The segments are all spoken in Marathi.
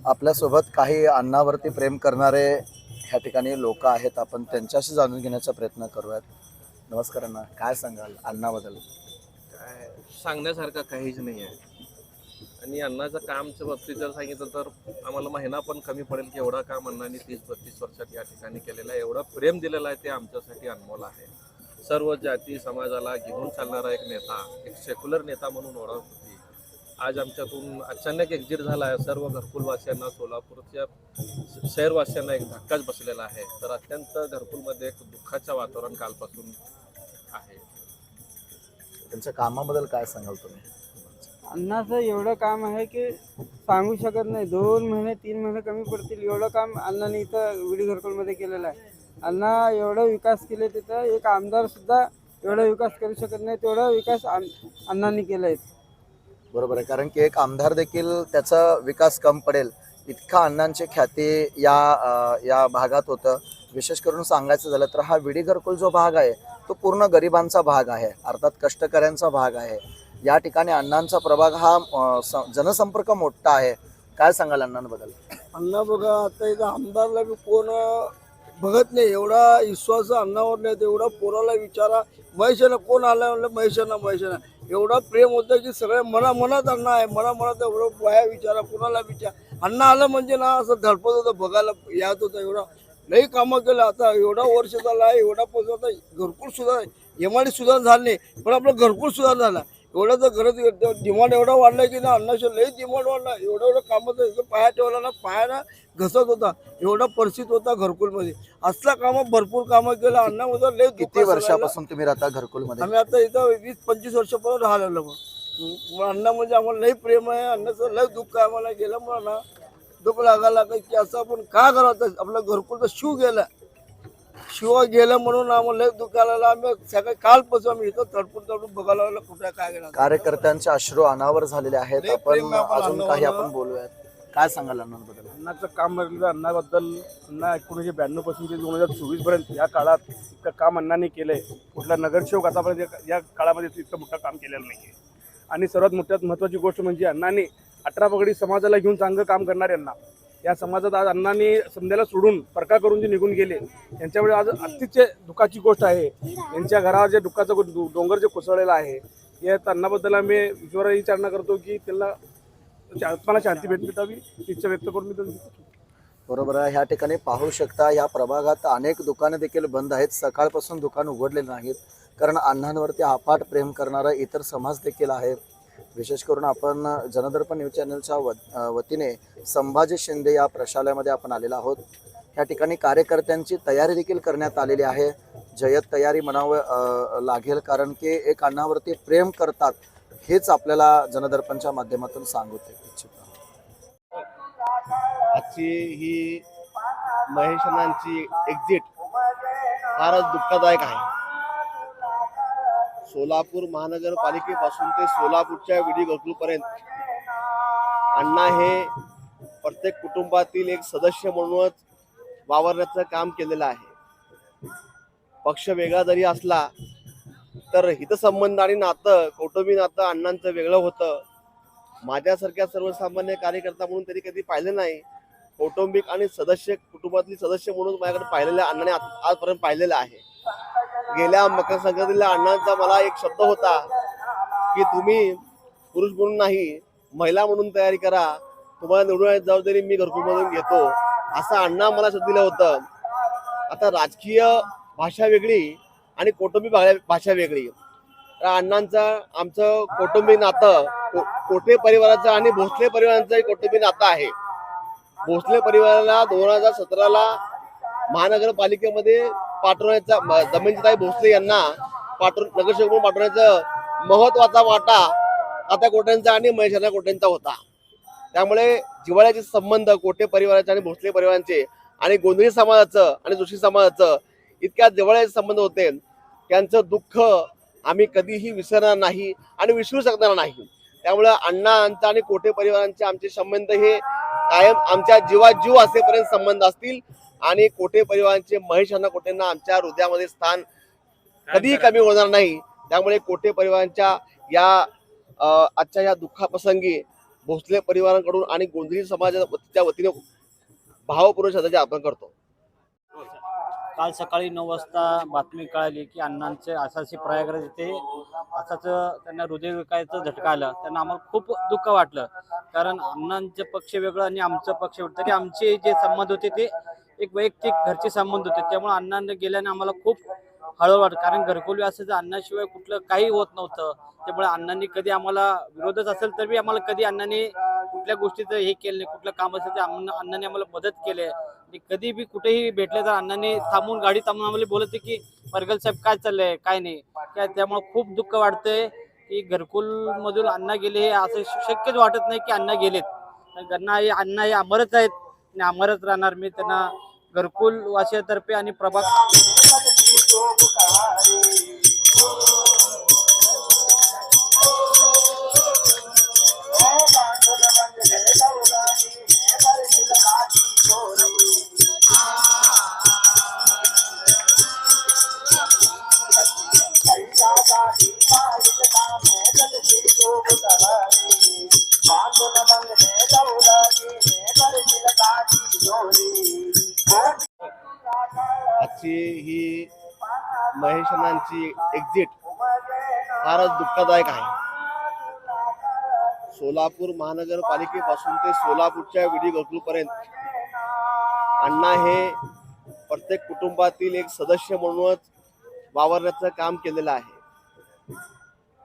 आपल्यासोबत काही अन्नावरती प्रेम करणारे ह्या ठिकाणी लोक आहेत. आपण त्यांच्याशी जाणून घेण्याचा प्रयत्न करूयात. नमस्कार अण्णा, काय सांगाल अन्नाबद्दल? काय सांगण्यासारखं काहीच नाही आहे. आणि अण्णाचं कामच्या बाबतीत जर सांगितलं तर आम्हाला महिना पण कमी पडेल की एवढा काम अण्णांनी 30-32 वर्षात या ठिकाणी केलेलं आहे. एवढं प्रेम दिलेलं आहे ते आमच्यासाठी अनमोल आहे. सर्व जाती समाजाला घेऊन चालणारा एक नेता, एक सेक्युलर नेता म्हणून ओळख होती. आज आमच्यातून अचानक एक्झिट झाला आहे. सर्व घरकुलवासियांना, सोलापूरच्या शहरवासियांना एक धक्काच बसलेला आहे. तर अत्यंत घरकुलमध्ये एक दुःखाचं वातावरण कालपासून आहे. त्यांच्या कामाबद्दल काय सांगाल तुम्ही? अण्णाचं एवढं काम आहे की सांगू शकत नाही. 2 महिने 3 महिने कमी पडतील एवढं काम अण्णांनी इथं विडी घरकुलमध्ये केलेलं आहे. अण्णा एवढं विकास केले तिथं एक आमदार सुद्धा एवढा विकास करू शकत नाही तेवढा विकास अण्णांनी केला आहे. बरोबर आहे, कारण की एक आमदार देखील त्याचा विकास कम पडेल इतका अण्णांची ख्याती या भागात होतं. विशेष करून सांगायचं झालं तर हा विडी घरकुल जो भाग आहे तो पूर्ण गरिबांचा भाग आहे, अर्थात कष्टकऱ्यांचा भाग आहे. या ठिकाणी अण्णांचा प्रभाग हा जनसंपर्क मोठा आहे. काय सांगाल अण्णांबद्दल? अण्णा बघा, आता इथं आमदारला बी कोण बघत नाही. एवढा विश्वास अण्णावर नाही, एवढा पोराला विचारा. महेशानं कोण आला म्हणलं, महेशानं एवढा प्रेम होतं की सगळ्या मनात अण्णा आहे. मनात एवढं बाया विचारा, कोणाला विचार. अण्णा आलं म्हणजे ना असं धडपत होतं, बघायला याद होतं. एवढा लई कामं केलं. आता एवढा वर्ष झाला आहे, एवढा पैसा होता. घरकुल सुद्धा एमआयडी सुद्धा झालं नाही, पण आपलं घरकुल सुद्धा झाला. एवढं तर गरज डिमांड एवढा वाढला की ना अण्णाच्या लई डिमांड वाढला. एवढं कामाचं पाया ठेवला ना, पायाला घसत होता. एवढा परिस्थिती होता घरकुलमध्ये. असला कामं भरपूर कामं केलं अण्णामध्ये. लई किती वर्षापासून तुम्ही राहता घरकुलमध्ये? आम्ही आता इथं 20-25 वर्षापर्यंत राहिलेलो. मग अण्णा म्हणजे आम्हाला लई प्रेम आहे. अण्णाचं लई दुःख आहे. आम्हाला गेल्यामुळे ना दुःख लागायला की असं आपण का करावं. आपलं घरकुल तर शिव गेलं म्हणून आम्हाला लई दुःख आलेलं. आम्ही सगळं कालपासून आम्ही इथं तडपून बघायला लागलो कुठे काय गेला. कार्यकर्त्यांचे अश्रू अनावर झालेले आहेत. लई आपण प्रेम आहे आपण अजून काही अण्णावर. आपण बोलूयात. काय सांगाल अण्णांबद्दल? अण्णाचं काम बघितलं अण्णाबद्दल. अण्णा 1992 पासून ते 2024 पर्यंत या काळात इतकं काम अण्णांनी केलंय. कुठला नगरसेवक आतापर्यंत या काळामध्ये इतकं मोठं काम केलेलं नाही. आणि सर्वात महत्त्वाची गोष्ट म्हणजे अण्णांनी 18 पगडी समाजाला घेऊन चांगलं काम करणारे अण्णा. या समाजात आज अण्णांनी समजायला सोडून परका करून जे निघून गेले त्यांच्यामुळे आज अतिशय दुःखाची गोष्ट आहे. यांच्या घरावर जे दुःखाचा डोंगर जे कोसळलेला आहे या अण्णाबद्दल आम्ही ईश्वराची चारणा करतो की त्यांना आत्माला शांती भेटावी इच्छा व्यक्त करून मी. बरोबर आहे. ह्या ठिकाणी पाहू शकता या प्रभागात अनेक दुकाने देखील बंद आहेत. सकाळपासून दुकान उघडलेली नाहीत, कारण अण्णांवरती अफाट प्रेम करणारा इतर समाज देखील आहे. विशेष करून आपण जनदर्पण न्यूज चॅनलच्या वतीने संभाजी शिंदे या प्रशालयामध्ये आपण आलेलो आहोत. या ठिकाणी कार्यकर्त्यांची तयारी देखील करण्यात आलेली आहे. जय्यत तयारी म्हणावं लागेल, कारण की एक अण्णावरती प्रेम करतात हेच आपल्याला जनदर्पणच्या माध्यमातून सांगू इच्छितो. आजची ही महेश अण्णांची एक्झिट फारच दुःखदायक आहे. सोलापूर महानगरपालिकेपासून ते सोलापूरच्या विडी घरकुलपर्यंत अण्णा हे प्रत्येक कुटुंबातील एक सदस्य म्हणूनच वावरण्याचं काम केलेलं आहे. पक्ष वेगळा जरी असला तर हितसंबंध आणि नातं, कौटुंबिक नातं अण्णांचं वेगळं होतं. माझ्यासारख्या सर्वसामान्य कार्यकर्ता म्हणून तरी कधी पाहिलं नाही. कौटुंबिक आणि कुटुंबातली सदस्य म्हणून माझ्याकडे पाहिलेलं अण्णाने आजपर्यंत पाहिलेलं आहे. गेल्या मकर संक्रांतीला अण्णांचा मला एक शब्द होता की तुम्ही पुरुष म्हणून नाही, महिला म्हणून तयारी करा. तुम्हाला निवडून जबाबदारी मी घरकुलमधून घेतो, असं अण्णा मला शब्द दिलं होतं. आता राजकीय भाषा वेगळी आणि कौटुंबिक भाषा वेगळी. अण्णांचं आमचं कौटुंबिक नातं कोठे परिवाराचं आणि भोसले परिवाराचं कौटुंबिक नातं आहे. भोसले परिवाराला 2017ला महानगरपालिकेमध्ये पाठवण्याचा, दमयंतीताई भोसले यांना नगरसेवक म्हणून पाठवण्याचा महत्वाचा वाटा आता कोट्यांचा आणि महेश कोट्यांचा होता. त्यामुळे जिव्हाळ्याचे संबंध कोटे परिवाराचे आणि भोसले परिवारांचे आणि गोंधळी समाजाचं आणि जोशी समाजाचं इतक्या जिव्हाळ्याचे संबंध होते. त्यांचं दुःख आम्ही कधीही विसरणार नाही आणि विसरू शकणार नाही. त्यामुळे अण्णांचा आणि कोटे परिवारांचे आमचे संबंध हे कायम आमच्या जीवाजीव असेपर्यंत संबंध असतील. आणि कोटे परिवारांचे महेश अण्णा कोटेंना आमच्या हृदयामध्ये स्थान कधीही कमी होणार नाही. त्यामुळे कोटे परिवारांच्या या आजच्या या दुःखाप्रसंगी भोसले परिवाराकडून आणि गोंधळी समाजाच्या वतीने भावपूर्ण श्रद्धांजली अर्पण करतो. काल सकाळी 9 वाजता बातमी कळाली की अण्णांचे असाशी प्रयागराज येथे असाच त्यांना हृदयविकाराचा झटका आला. त्यांना आम्हाला खूप दुःख वाटलं, कारण अण्णांचे पक्ष वेगळं आणि आमचं पक्ष वेगळं. तरी आमचे जे संबंध होते ते एक वैयक्तिक घरचे संबंध होते. त्यामुळे अण्णांना गेल्याने आम्हाला खूप हळू वाटतं, कारण घरकुल असं अण्णाशिवाय कुठलं काही होत नव्हतं. त्यामुळे अण्णांनी कधी आम्हाला विरोधच असेल तरी आम्हाला कधी अण्णांनी कुठल्या गोष्टीचं हे केलं नाही. कुठलं काम असेल ते अण्णांनी आम्हाला मदत केली आहे. कधी बी कुठेही भेटले तर अण्णांनी थांबून गाडी थांबून आम्हाला बोलते की परगल साहेब काय चाललंय काय नाही काय. त्यामुळे खूप दुःख वाटतंय की घरकुल मधून अण्णा गेले हे असं शक्यच वाटत नाही की अण्णा गेलेत. अण्णा हे अमरच आहेत आणि अमरच राहणार. मी त्यांना घरकुल वासियातर्फे आणि प्रभाग आजची ही महेश अण्णांची एक्झिट फारच दुःखदायक आहे. सोलापूर महानगरपालिकेपासून ते सोलापूरच्या विडी घरकुलपर्यंत अण्णा हे प्रत्येक कुटुंबातील एक सदस्य म्हणूनच वावरण्याचं काम केलेलं आहे.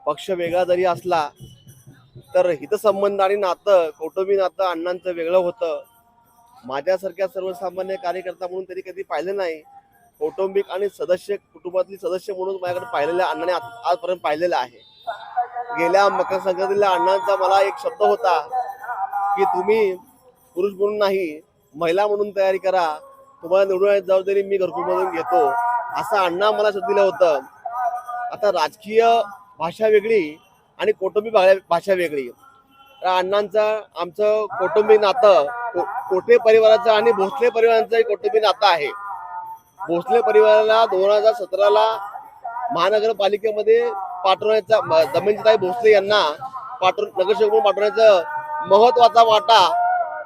पक्ष वेगळा जरी असला तर हितसंबंध आणि नातं कौटुंबिक नातं अण्णांचं वेगळं होतं. माझ्यासारख्या सर्वसामान्य कार्यकर्ता म्हणून तरी कधी पाहिलं नाही. कौटुंबिक आणि सदस्य कुटुंबातील सदस्य म्हणून माझ्याकडे पाहिलेल्या अण्णाने आजपर्यंत पाहिलेलं आहे. गेल्या मकर संक्रांतीला अण्णांचा मला एक शब्द होता की तुम्ही पुरुष म्हणून नाही महिला म्हणून तयारी करा, तुम्हाला निवडून जबाबदारी मी घरकुलमधून घेतो, असं अण्णा मला शब्द दिलं होतं. आता राजकीय भाषा वेगळी आणि कौटुंबिक भाषा वेगळी. अण्णांचं आमचं कौटुंबिक नातं कोठे परिवाराचं आणि भोसले परिवाराचं कौटुंबिक नातं आहे. भोसले परिवाराला 2017ला महानगरपालिकेमध्ये पाठवण्याचा दमयंतीताई भोसले यांना नगरसेवक म्हणून पाठवण्याचा महत्वाचा वाटा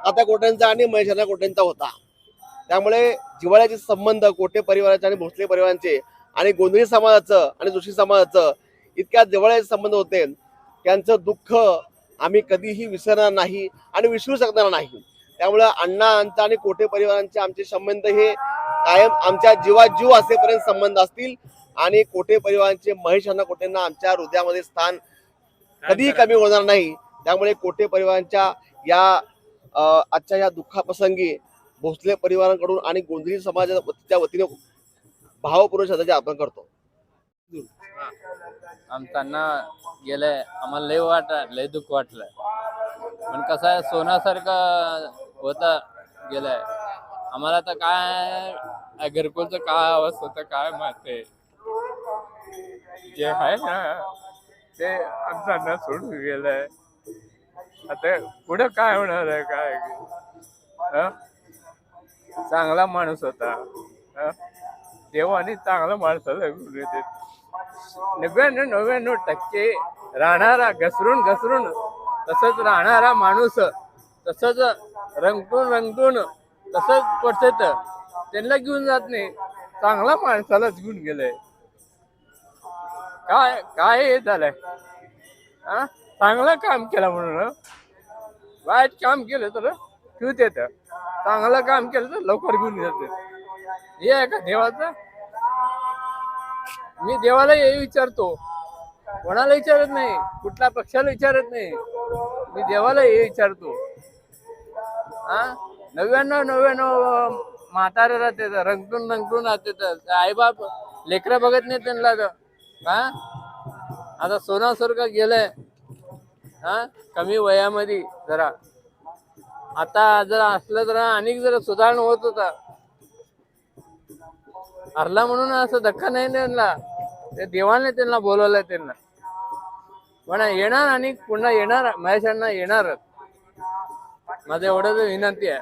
आता कोट्यांचा आणि महेश अण्णा कोट्यांचा होता. त्यामुळे जिव्हाळ्याचे संबंध कोठे परिवाराचे आणि भोसले परिवारांचे आणि गोंधळी समाजाचं आणि जोशी समाजाचं इतक्या जिव्हाळ्याचे संबंध होते. त्यांचं दुःख आम्ही कधीही विसरणार नाही आणि विसरू शकणार नाही. त्यामुळे अण्णांचा आणि कोठे परिवारांचे आमचे संबंध हे कायम आमच्या जीवाजीव असेपर्यंत संबंध असतील आणि कोठे परिवारांचे महेश अण्णा कोठेंना आमच्या हृदयामध्ये स्थान कधीही कमी होणार नाही. त्यामुळे कोठे परिवारांच्या या आजच्या या दुःखाप्रसंगी भोसले परिवाराकडून आणि गोंधळी समाजाच्या वतीने भावपूर्ण श्रद्धांजली अर्पण करतो. आमताना गेलंय आम्हाला लय दुःख वाटलं. पण कसं आहे सोन्यासारखं होतं गेलंय. आम्हाला तर काय घरकुलचं काय अवस्था होतं काय माहिती. जे आहे ना ते आमचा सोडून गेलंय. आता पुढं काय होणार आहे काय. चांगला माणूस होता. देवाने चांगला माणसाला 99% राहणारा घसरून तसंच राहणारा माणूस तसंच रंगतून तसंच पडत त्यांना घेऊन जात नाही. चांगला माणसालाच घेऊन गेलंय. काय हे झालंय. चांगलं काम केलं म्हणून वाईट काम केलं तर ठेवत येत. चांगलं काम केलं तर लवकर घेऊन जात. हे आहे का देवाचं. मी देवाला हे विचारतो, कोणाला विचारत नाही, कुठल्या पक्षाला विचारत नाही. मी देवाला हे विचारतो. 99 म्हातारे राहते रंगतून राहते. आईबाप लेकरं बघत नाही त्यांना. आता सोनासारखं गेलंय कमी वयामध्ये जरा. आता जर असलं तर अनेक जरा सुधारणा होत होता. हरला म्हणून असं धक्का नाही त्यांना. ते देवाने त्यांना बोलवलंय. त्यांना पण येणार आणि पुन्हा येणार महेशांना येणार. माझं एवढंच विनंती आहे.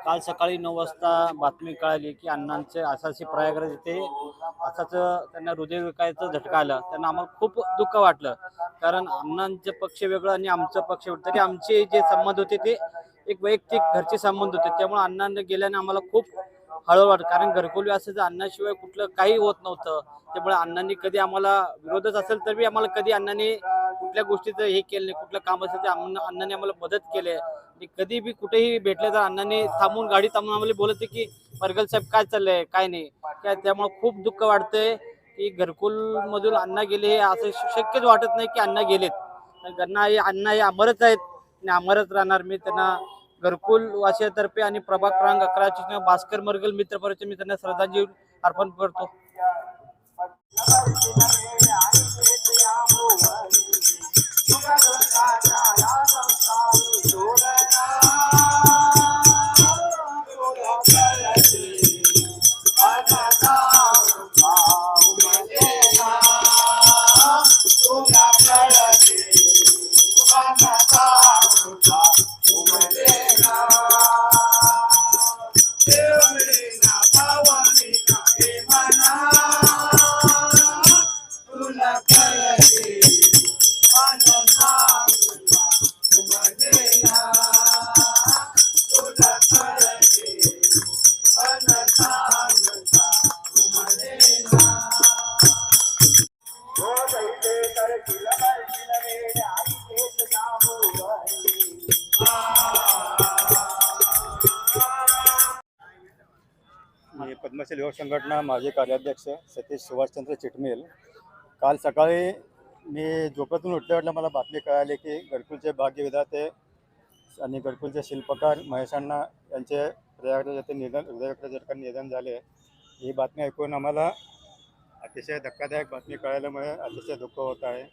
काल सकाळी 9 वाजता बातमी कळाली की अण्णांचे असाशी प्रयागराज येथे असाच त्यांना हृदयविकाराचा झटका आला, त्यांना आम्हाला खूप दुःख वाटलं. कारण अण्णांचं पक्ष वेगळं आणि आमचं पक्ष वेगळं, तरी आमचे जे संबंध होते ते एक वैयक्तिक घरचे संबंध होते. त्यामुळे अण्णांना गेल्याने आम्हाला खूप हळू वाटत, कारण घरकुल असायचं, अण्णाशिवाय कुठलं काही होत नव्हतं. त्यामुळे अण्णांनी कधी आम्हाला विरोधच असेल तर बी आम्हाला कधी अण्णांनी कुठल्या गोष्टीचं हे केलं नाही. कुठलं काम असेल तर अण्णांनी आम्हाला मदत केली आहे. आणि कधी बी कुठेही भेटले तर अण्णांनी थांबून गाडी थांबून आम्हाला बोलत की परगल साहेब काय चाललंय काय नाही काय. त्यामुळे खूप दुःख वाटतंय की घरकुल मधून अण्णा गेले, हे असं शक्यच वाटत नाही की अण्णा गेलेत. अण्णा हे अमरच आहेत आणि अमरच राहणार. मी त्यांना घरकुल वासियातर्फे आणि प्रभाग क्रमांक 11 भास्कर मरगल मित्र परिचय मी त्यांना श्रद्धांजली अर्पण करतो. मी पद्मश्री युवक संघटना माजी कार्याध्यक्ष सतीश सुभाषचंद्र चिटमेल. काल सकाळी मी झोपेतून उठल्या मला बातमी कळाली की घरकुलचे भाग्यविधाते आणि घरकुलचे शिल्पकार महेश अण्णा यांचे प्रयागराज येथे हृदयविकाराच्या निधन झाले. ही बातमी ऐकून आम्हाला अतिशय धक्कादायक बातमी कळाल्यामुळे अतिशय दुःख होत आहे.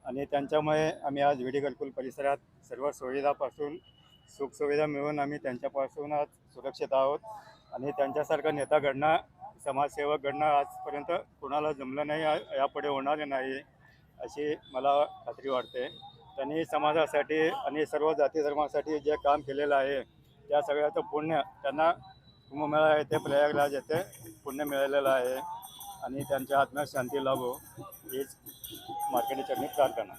आणि त्यांच्यामुळे आम्ही आज विडी घरकुल परिसरात सर्व सुविधापासून सुखसुविधा मिळून आम्ही त्यांच्यापासून आज सुरक्षित आहोत. आणि त्यांच्यासारखा नेता घडणं, समाजसेवक घडणं आजपर्यंत कोणाला जमलं नाही, यापुढे होणार नाही अशी मला खात्री वाटते. त्यांनी समाजासाठी आणि सर्व जाती धर्मासाठी जे काम केलेलं आहे त्या सगळ्याचं पुण्य त्यांना कुंभमेळा येथे प्रयागराज येथे पुण्य मिळालेलं आहे. आणि त्यांच्या आत्म्यास शांती लाभो हीच मार्केटची प्रार्थना.